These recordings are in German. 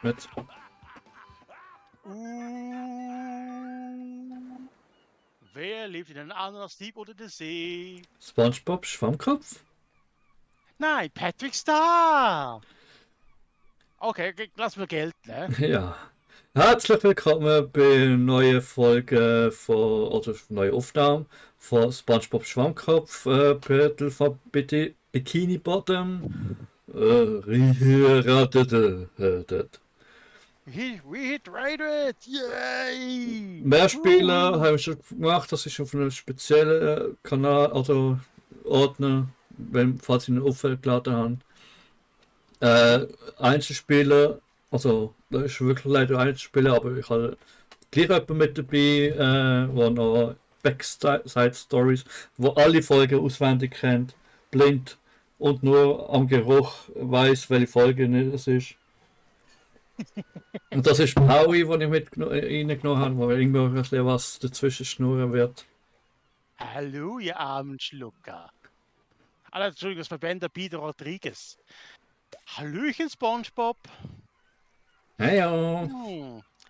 Mit Wer lebt in einem Ananasdieb unter der See? SpongeBob Schwammkopf? Nein, Patrick Star! Okay, lass mal gelten, ne? Ja. Herzlich willkommen bei einer neuen Folge von, oder neue Aufnahme von SpongeBob Schwammkopf, Pötel von Bikini Bottom. Ratet. We hit rated! Yay! Mehr Spieler haben wir schon gemacht, das ist auf einem speziellen Kanal, also Ordner, falls ich ihn aufgeladen habe. Einzelspieler, also da ist wirklich leider Einzelspieler, aber ich habe gleich jemanden mit dabei, wo noch Backside Stories, wo alle Folgen auswendig kennt, blind und nur am Geruch weiß, welche Folge es ist. Und das ist Howie, den ich mit reingenommen habe, wo irgendwo ein bisschen was dazwischen schnurren wird. Hallo, ihr armen Schlucker. Entschuldigung, das war Ben der Peter Rodriguez. Hallöchen, SpongeBob. Hey, ja.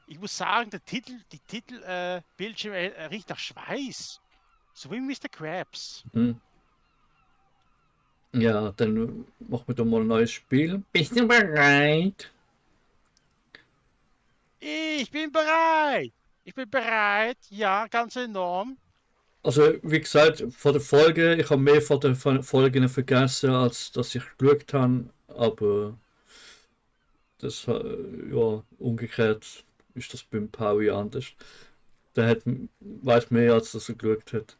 Ich muss sagen, die Titelbildschirm riecht nach Schweiß. So wie Mr. Krabs. Ja, dann machen wir doch mal ein neues Spiel. Bist du bereit? Ich bin bereit. Ich bin bereit. Ja, ganz enorm. Also, wie gesagt, von der Folge, ich habe mehr von den Folgen vergessen, als dass ich geschaut habe, aber das, ja, umgekehrt ist das beim Paui anders. Der weiß mehr, als dass er geschaut hat.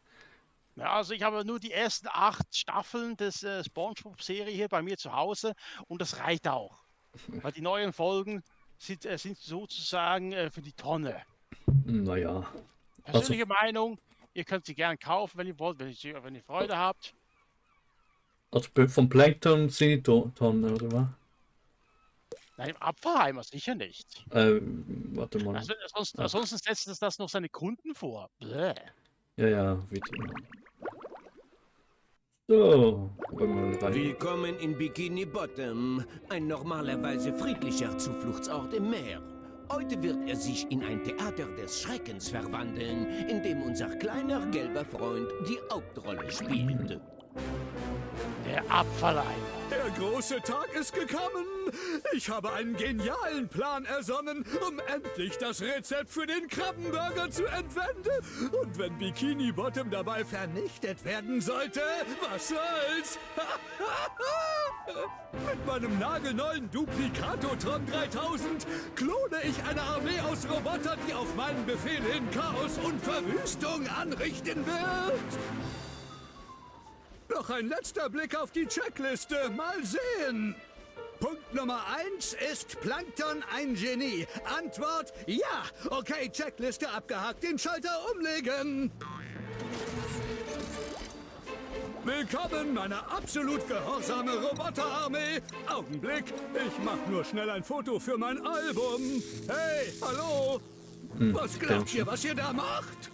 Ja, also ich habe nur die ersten 8 Staffeln des SpongeBob-Serie hier bei mir zu Hause und das reicht auch. Weil die neuen Folgen sind sozusagen für die Tonne. Naja. Persönliche Meinung, ihr könnt sie gern kaufen, wenn ihr wollt, wenn ihr Freude habt. Also vom Plankton sind die Tonnen, oder was? Nein, im Abfallheimer sicher nicht. Warte mal. Also, ansonsten setzt es das noch seine Kunden vor. Bläh. Ja, wieder. So, wollen wir rein. Willkommen in Bikini Bottom, ein normalerweise friedlicher Zufluchtsort im Meer. Heute wird er sich in ein Theater des Schreckens verwandeln, in dem unser kleiner gelber Freund die Hauptrolle spielt. Der Abfalleimer. Der große Tag ist gekommen. Ich habe einen genialen Plan ersonnen, um endlich das Rezept für den Krabbenburger zu entwenden. Und wenn Bikini Bottom dabei vernichtet werden sollte, was soll's? Mit meinem nagelneuen Duplicatotron 3000 klone ich eine Armee aus Robotern, die auf meinen Befehl hin Chaos und Verwüstung anrichten wird. Noch ein letzter Blick auf die Checkliste. Mal sehen. Punkt Nummer 1 ist Plankton ein Genie. Antwort ja. Okay, Checkliste abgehakt. Den Schalter umlegen. Willkommen, meine absolut gehorsame Roboterarmee. Augenblick, ich mach nur schnell ein Foto für mein Album. Hey, hallo. Was glaubt ihr, was ihr da macht?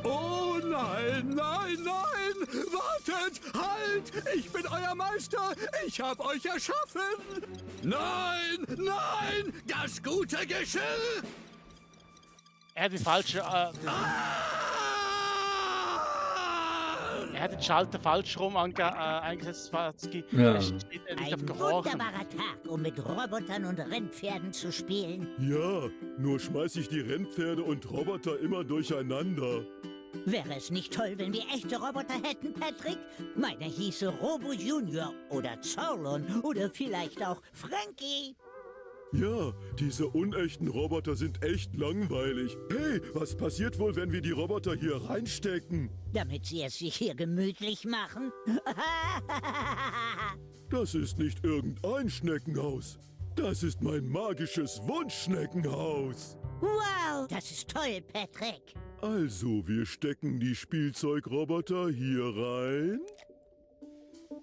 Oh nein, nein, nein! Wartet! Halt! Ich bin euer Meister! Ich hab euch erschaffen! Nein, nein! Das gute Geschirr! Er hat die falsche. Er hat den Schalter falsch rum eingesetzt, Fatzki. Ja. Er steht nicht auf Ein Gehorchen. wunderbarer Tag, um mit Robotern und Rennpferden zu spielen. Ja, nur schmeiß ich die Rennpferde und Roboter immer durcheinander. Wäre es nicht toll, wenn wir echte Roboter hätten, Patrick? Meiner hieße Robo Junior oder Zorlon oder vielleicht auch Frankie. Ja, diese unechten Roboter sind echt langweilig. Hey, was passiert wohl, wenn wir die Roboter hier reinstecken? Damit sie es sich hier gemütlich machen? Das ist nicht irgendein Schneckenhaus. Das ist mein magisches Wunschschneckenhaus. Wow, das ist toll, Patrick. Also, wir stecken die Spielzeugroboter hier rein.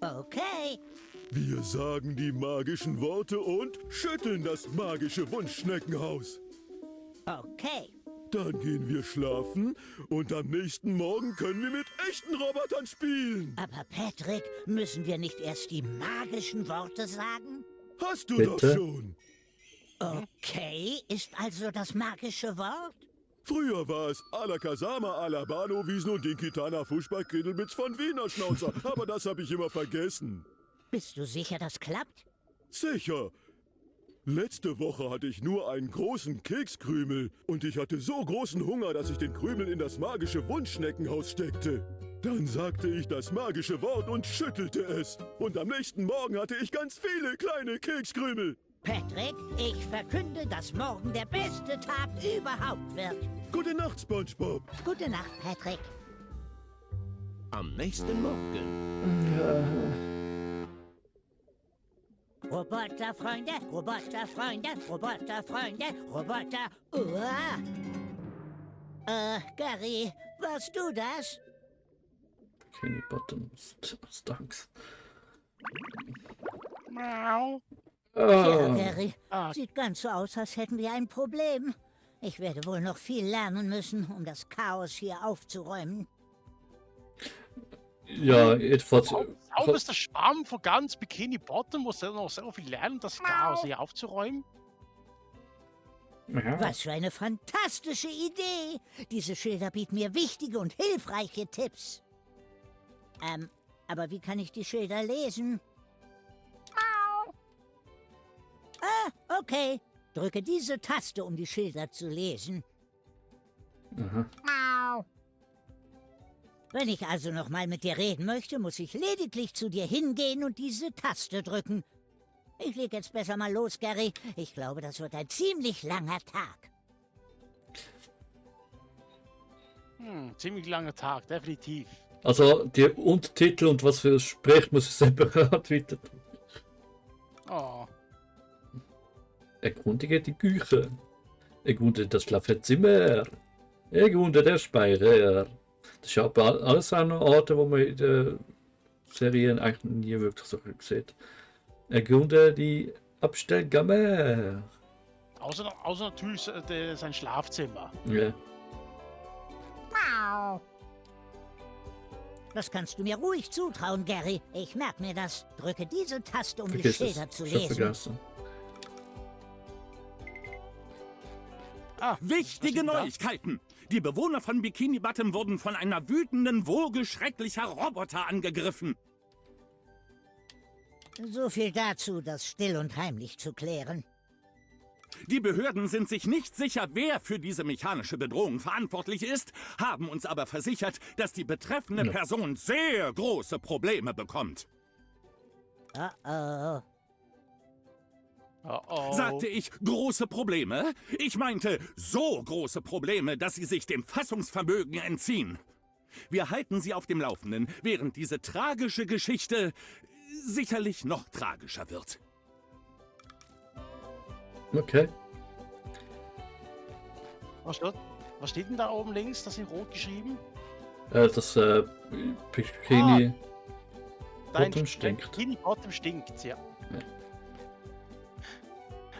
Okay. Wir sagen die magischen Worte und schütteln das magische Wunschschneckenhaus. Okay. Dann gehen wir schlafen und am nächsten Morgen können wir mit echten Robotern spielen. Aber Patrick, müssen wir nicht erst die magischen Worte sagen? Hast du Bitte? doch schon. Okay, ist also das magische Wort? Früher war es Alakazama, Alabano, Wiesen und Dinkitana, Fußball, Kiddelbitz von Wiener Schnauzer. Aber das habe ich immer vergessen. Bist du sicher, das klappt? Sicher. Letzte Woche hatte ich nur einen großen Kekskrümel und ich hatte so großen Hunger, dass ich den Krümel in das magische Wunschschneckenhaus steckte. Dann sagte ich das magische Wort und schüttelte es. Und am nächsten Morgen hatte ich ganz viele kleine Kekskrümel. Patrick, ich verkünde, dass morgen der beste Tag überhaupt wird. Gute Nacht, SpongeBob. Gute Nacht, Patrick. Am nächsten Morgen. Roboterfreunde, Roboterfreunde, Roboterfreunde, Roboter... Uah. Gary, warst du das? Bikini Bottom Stunks. Miau. Ja, Ah, Gary, Ah. sieht ganz so aus, als hätten wir ein Problem. Ich werde wohl noch viel lernen müssen, um das Chaos hier aufzuräumen. ja, jedenfalls. Sauberster Schwamm von ganz Bikini Bottom muss er noch so viel lernen, das Chaos hier aufzuräumen. Ja, Was für eine fantastische Idee! Diese Schilder bieten mir wichtige und hilfreiche Tipps. Aber wie kann ich die Schilder lesen? Ah, okay. Drücke diese Taste, um die Schilder zu lesen. aha. Wenn ich also noch mal mit dir reden möchte, muss ich lediglich zu dir hingehen und diese Taste drücken. Ich leg jetzt besser mal los, Gary. Ich glaube, das wird ein ziemlich langer Tag. Ziemlich langer Tag, definitiv. Also, die Untertitel und was für es spricht, muss ich separat weiter tun. Oh. Erkundige die Küche. Erkunde das Schlafzimmer. Erkunde der Speicher. Das ist aber alles auch noch Orte, wo man in der Serien eigentlich nie wirklich so sieht. Erkunde die Abstellkammer. Außer natürlich sein Schlafzimmer. Ja. Das kannst du mir ruhig zutrauen, Gary. Ich merk mir das. Drücke diese Taste, um die Vergiss Schilder es. zu Ich hab lesen. vergessen. Wichtige Was ist da? Neuigkeiten! Die Bewohner von Bikini Bottom wurden von einer wütenden Woge schrecklicher Roboter angegriffen. So viel dazu, das still und heimlich zu klären. Die Behörden sind sich nicht sicher, wer für diese mechanische Bedrohung verantwortlich ist, haben uns aber versichert, dass die betreffende Ja. Person sehr große Probleme bekommt. Oh. Oh. Sagte ich große Probleme? Ich meinte so große Probleme, dass sie sich dem Fassungsvermögen entziehen. Wir halten Sie auf dem Laufenden, während diese tragische Geschichte sicherlich noch tragischer wird. Okay. Was steht denn da oben links? Das in Rot geschrieben? Das Bikini Bottom stinkt. Bikini Bottom stinkt, ja. Ja.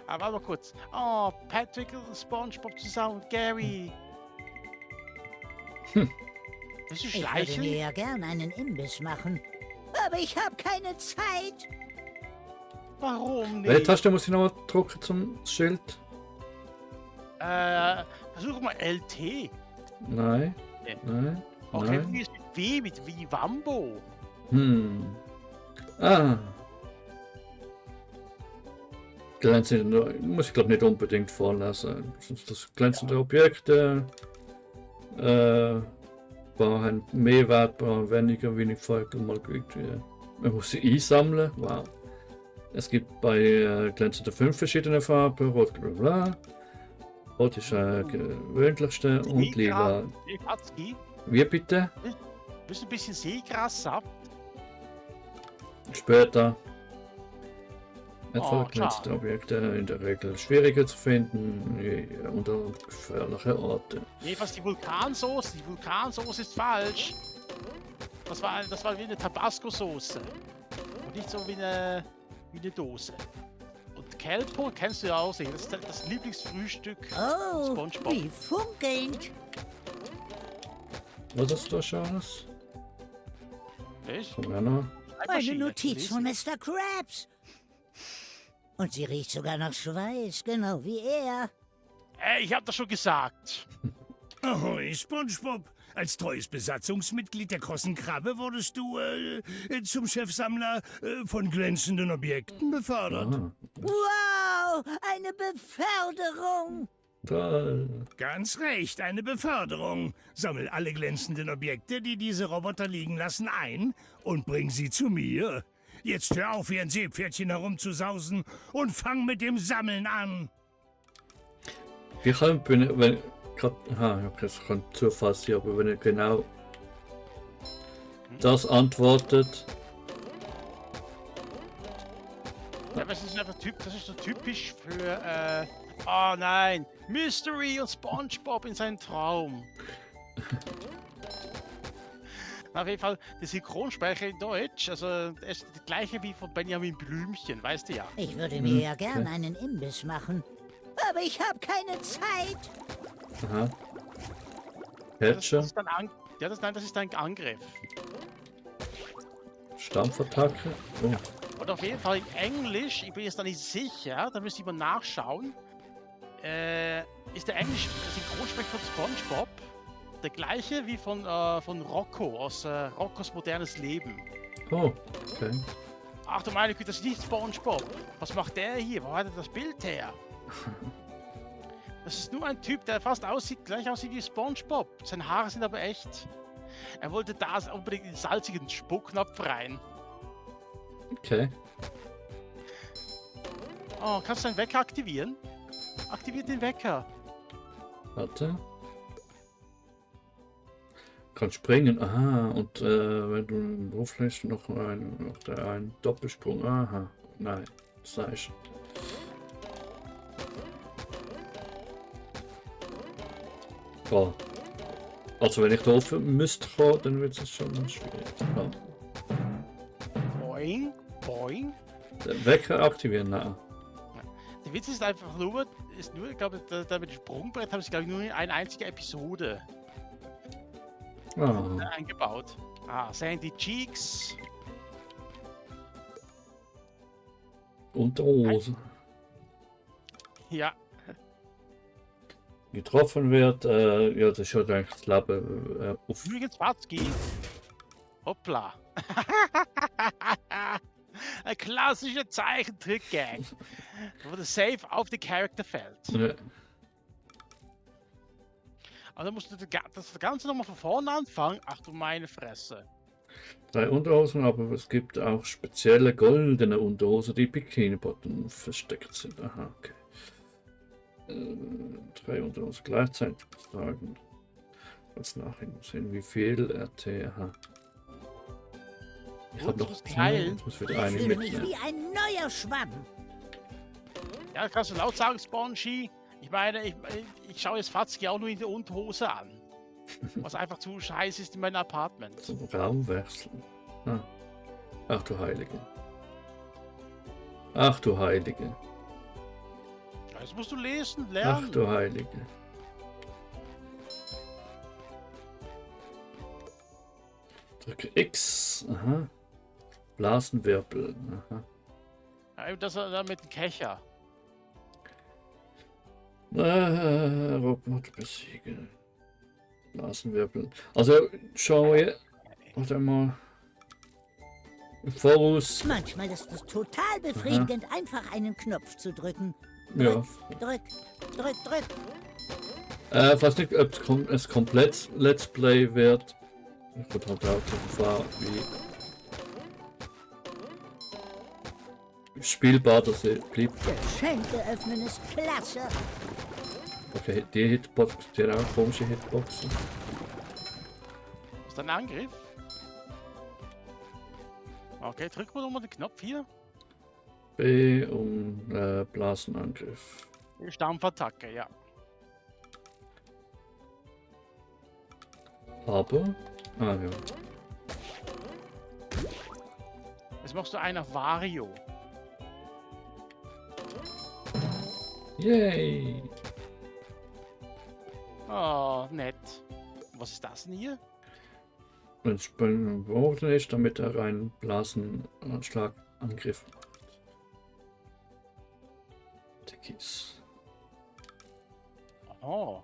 Aber warte mal kurz. Oh, Patrick und SpongeBob zusammen und Gary. Willst du Ich würde schleichen? mir ja gern einen Imbiss machen. Aber ich habe keine Zeit. Warum Welche nicht? Taste muss ich noch drücken zum Schild? Versuch mal LT. Nein. Nee. Nein. Okay, Nein. wie ist mit W, mit wie Wambo? Ah. Glänzende, muss ich glaube nicht unbedingt vorlesen. Sonst das glänzende Objekte brauchen mehr Wert, brauchen weniger, wenig Volk und mal irgendwie. Man muss sie einsammeln. Wow. Es gibt bei glänzende 5 verschiedene Farben. Rot, bla bla. Rot ist gewöhnlichste und lila. Seegratski? Wie bitte? Bist du ein bisschen Seegras ab? Später. Oh, Etwa glänzende Objekte in der Regel schwieriger zu finden unter gefährliche Orte. Jedenfalls die Vulkansoße. Die Vulkansoße ist falsch. Das war wie eine Tabasco-Soße. Und nicht so wie eine Dose. Und Kelpo kennst du ja auch sehen. Das ist das Lieblingsfrühstück. Oh, SpongeBob. wie funkelnd. Was ist das alles? Weißt Komm her noch. Eine Notiz von Mr. Krabs. Und sie riecht sogar nach Schweiß, genau wie er. Ich hab das schon gesagt. Ahoi, SpongeBob. Als treues Besatzungsmitglied der Krossen Krabbe wurdest du zum Chefsammler von glänzenden Objekten befördert. Ah, Wow, eine Beförderung. toll. Ganz recht, eine Beförderung. Sammel alle glänzenden Objekte, die diese Roboter liegen lassen, ein und bring sie zu mir. Jetzt hör auf, wie ein Seepferdchen herumzusausen und fang mit dem Sammeln an. Wie kann wenn grad, aha, okay, das kann Zufall sein, aber wenn er genau das antwortet. Ja, das ist einfach das ist so typisch für, oh nein, Mystery und SpongeBob in seinem Traum. Auf jeden Fall, der Synchronsprecher in Deutsch, also er ist der gleiche wie von Benjamin Blümchen, weißt du ja. Ich würde mir ja gern einen Imbiss machen. Aber ich habe keine Zeit. Aha. Das Catcher, ist dann ja, das ist ein Angriff. Stampfattacke. Oh. Und auf jeden Fall in Englisch, ich bin jetzt da nicht sicher, da müsste ich mal nachschauen, ist der englische Synchronsprecher von SpongeBob der gleiche wie von Rocco aus Roccos modernes Leben. Oh, okay. Ach du meine Güte, das ist nicht SpongeBob. Was macht der hier? Wo hat er das Bild her? Das ist nur ein Typ, der fast gleich aussieht wie SpongeBob. Seine Haare sind aber echt. Er wollte da unbedingt den salzigen Spucknapf rein. Okay. Oh, kannst du deinen Wecker aktivieren? Aktiviert den Wecker. Warte. Kann springen. Aha. Und wenn du einen Wurf lässt, noch ein Doppelsprung. Aha. Nein. Das heißt. Oh. Also wenn ich da offen müsste kommen, dann wird es schon mal schwierig. Ja. Boing, boing. Den Wecker aktivieren, nein. Der Witz ist einfach nur, ich glaube, da mit dem Sprungbrett haben sie, glaube ich, nur in eine einzige Episode Ah, eingebaut. Ah, Sandy Cheeks. Unterhose. Ja, Getroffen wird, ja, das ist halt eigentlich das Leben auf. übrigens Watzki. Hoppla. Ein klassischer Zeichentrick-Gang, wo der Save auf die Charakter fällt. Ja. Also musst du das Ganze nochmal von vorne anfangen. Ach du meine Fresse. 3 Unterhosen, aber es gibt auch spezielle goldene Unterhosen, die Bikini-Bottom versteckt sind. Aha, okay. 3 Unterhosen gleichzeitig tragen. Als Nachhinein sehen, wie viel RT. Aha. Ich Gut, habe das noch ist 2. geil. Jetzt muss wieder Ich eine fühle mich mitnehmen. wie ein neuer Schwamm. Ja, kannst du laut sagen, Spongy. Ich meine, ich schaue jetzt Fatzki auch nur in die Unterhose an. Was einfach zu scheiße ist in meinem Apartment. Zum Raum wechseln. Ah. Ach du Heilige. Ach du Heilige. Das musst du lesen, Ach lernen. du Heilige. Drücke X. Aha. Blasenwirbel. Aha. Ja, das da mit dem Kecher. Roboter besiegen. Blasenwirbel. Also schau hier. Warte mal. Im Voraus. Manchmal ist es total befriedigend, einfach einen Knopf zu drücken. Ja. Drück, drück, drück. Ich weiß nicht, ob es komplett Let's Play wird. Ich würde halt auch die Gefahr, wie spielbar das bleibt. Geschenke öffnen ist klasse. Okay, die Hitbox, die hat auch komische Hitboxen. Ist das ein Angriff? Okay, drück mal nochmal den Knopf hier. B und Blasenangriff. Stampfattacke, ja. Aber. Ah ja. Jetzt machst du einen auf Wario. Yay! Oh, nett. Was ist das denn hier? Wenn es bewogen ist, damit er einen Blasenanschlagangriff macht. Cookies. Oh.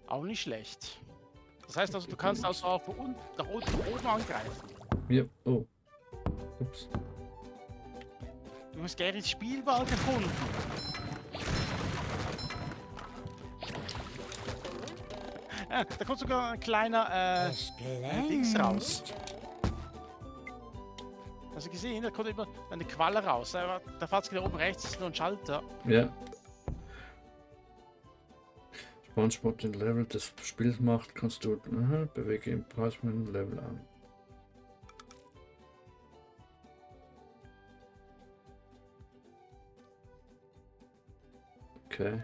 Auch nicht schlecht. Das heißt also, du kannst also auch von unten nach unten oben angreifen. Ja, oh. Ups. Du hast Garys Spielball gefunden. Da kommt sogar ein kleiner Es Dings raus. glänzt. Hast du gesehen? Da kommt immer eine Qualle raus. Da fährt es genau oben rechts, ist nur ein Schalter. Ja. SpongeBob den Level des Spiels macht, kannst du bewege im Preis mit dem Level an. Okay.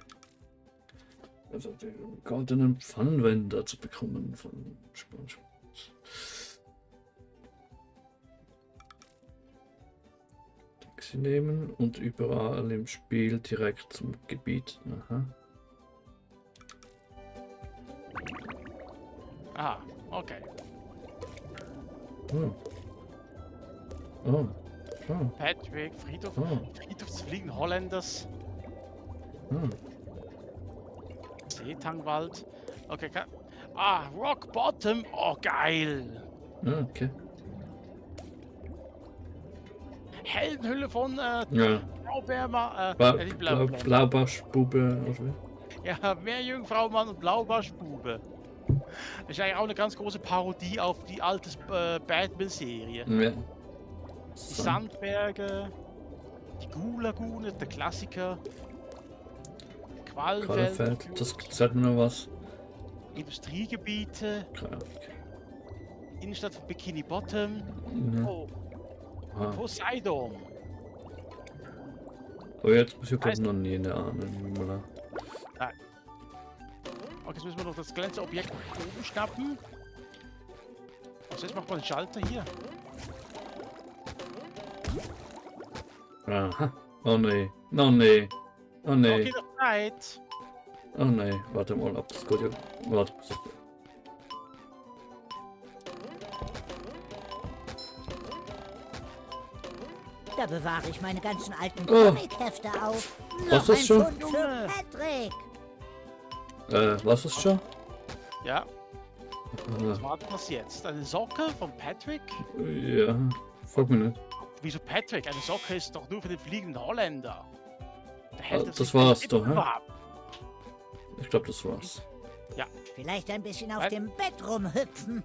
Also den goldenen Pfannenwender zu bekommen von SpongeBob. Taxi nehmen und überall im Spiel direkt zum Gebiet. Aha. Ah, okay. Oh. Oh. Oh. Patrick, Friedhof, Oh. Friedhof des Fliegenden Holländers, Oh. Seetangwald. Okay, Rock Bottom. Oh, geil. Ah, okay. Heldenhülle von Ja. Blaubeermann, Blaubarschbube. Also. ja, Meerjungfraumann und Blaubarschbube. Das ist eigentlich auch eine ganz große Parodie auf die alte Batman-Serie. Ja. Die Sandberge, die Gulagune, der Klassiker, Quallenfeld, Quallenfeld, das sagt mir noch was. Industriegebiete, Keine Ahnung. Innenstadt von Bikini Bottom, Ja. oh, Aha. Poseidon. Aber jetzt muss ich glaube noch nie eine Ahnung. Okay, jetzt müssen wir noch das glänzende Objekt oben schnappen. Also jetzt machen wir den Schalter hier. Aha. Oh nee. Oh nee. Oh nee. Okay, noch Zeit. Oh nee. Warte mal ab. Das geht ja. Warte. Da bewahre ich meine ganzen alten Oh. Comic-Hefte auf. Was Noch ist ein schon? Pfund für Patrick. Was ist schon? Ja, was war das jetzt? Eine Socke von Patrick? Ja. Frag mich nicht. Wieso Patrick? Eine Socke ist doch nur für den fliegenden Holländer. Der hält Das sich war's nicht doch, hä? überhaupt. Ich glaube, das war's. Vielleicht ein bisschen auf Was? dem Bett rumhüpfen.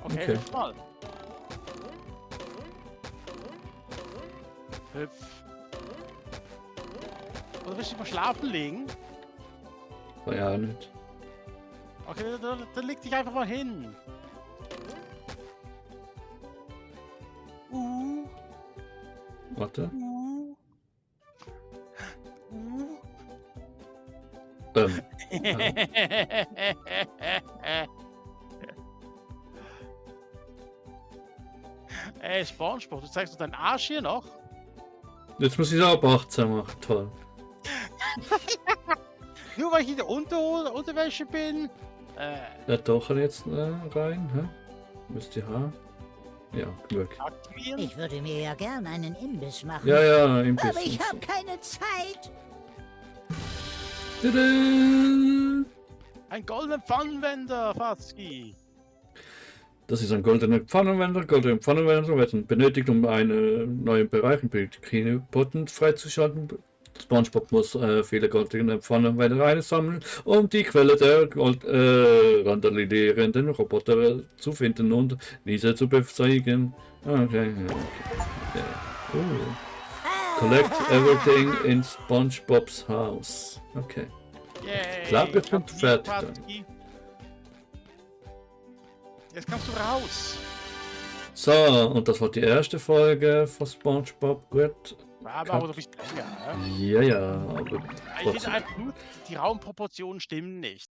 Okay, Okay. hüpf mal. Hüpf. Oder willst du dich mal schlafen legen? War ja nicht. Okay, dann leg dich einfach mal hin. Warte. Uh. Ey, SpongeBob, du zeigst doch deinen Arsch hier noch? Jetzt muss ich es auch 18 machen. Toll. Nur weil ich in der Unterwäsche bin? Der Taucher jetzt rein. Hä? Müsste haben. Ja, Glück. Aktivieren? Ich würde mir ja gern einen Imbiss machen. Ja, ja, im Aber ich habe keine Zeit. Tada! Ein goldener Pfannenwender, Fatzki. Das ist ein goldener Pfannenwender. Goldene Pfannenwender werden benötigt, um einen neuen Bereich im Bikini-Bottom freizuschalten. SpongeBob muss viele goldene Pfannenwender einsammeln, um die Quelle der randalierenden Roboter zu finden und diese zu besiegen. Okay. Collect everything in SpongeBob's house. Okay. Yay. Ich glaube, ich bin Aktiviert, fertig dann. Fatzki. Jetzt kannst du raus. So, und das war die erste Folge von SpongeBob. Gut. Aber noch ein bisschen länger. Ja, ja, aber Ich finde trotzdem. einfach nur, die Raumproportionen stimmen nicht.